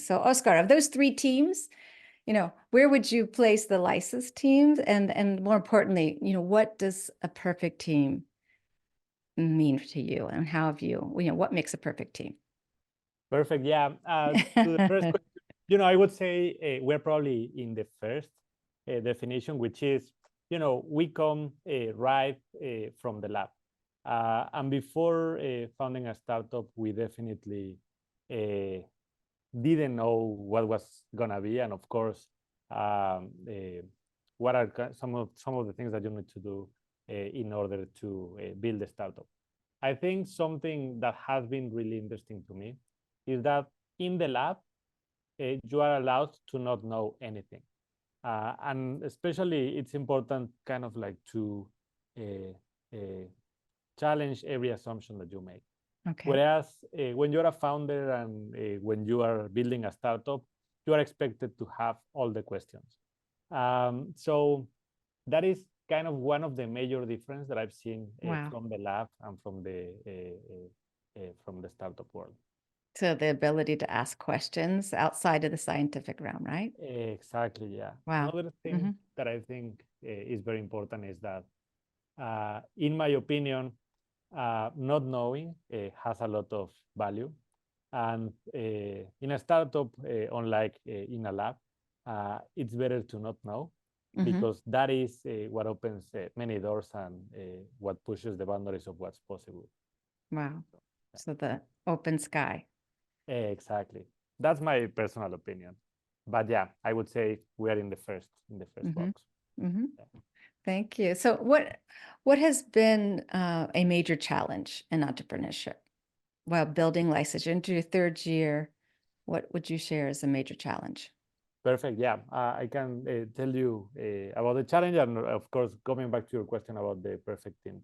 So Oscar, of those three teams, where would you place the Lysis teams? And more importantly, what does a perfect team mean to you? And how have you, what makes a perfect team? Perfect. Yeah. To the first question, I would say we're probably in the first definition, which is, we come right from the lab. And before founding a startup, we definitely didn't know what was gonna be, and of course, what are some of the things that you need to do in order to build a startup. I think something that has been really interesting to me is that in the lab, you are allowed to not know anything, and especially it's important kind of like to challenge every assumption that you make. Okay. Whereas when you're a founder and when you are building a startup, you are expected to have all the questions. So that is kind of one of the major differences that I've seen Wow. from the lab and from the startup world. So the ability to ask questions outside of the scientific realm, right? Exactly, yeah. Wow. Another thing that I think is very important is that, in my opinion, not knowing has a lot of value. And in a startup, unlike in a lab, it's better to not know, because that is what opens many doors and what pushes the boundaries of what's possible. Wow. So the open sky. Exactly. That's my personal opinion. But yeah, I would say we are in the first box. Yeah. Thank you. So what has been a major challenge in entrepreneurship while building Lysis into your third year? What would you share as a major challenge? Perfect. Yeah, I can tell you about the challenge, and of course, coming back to your question about the perfect team.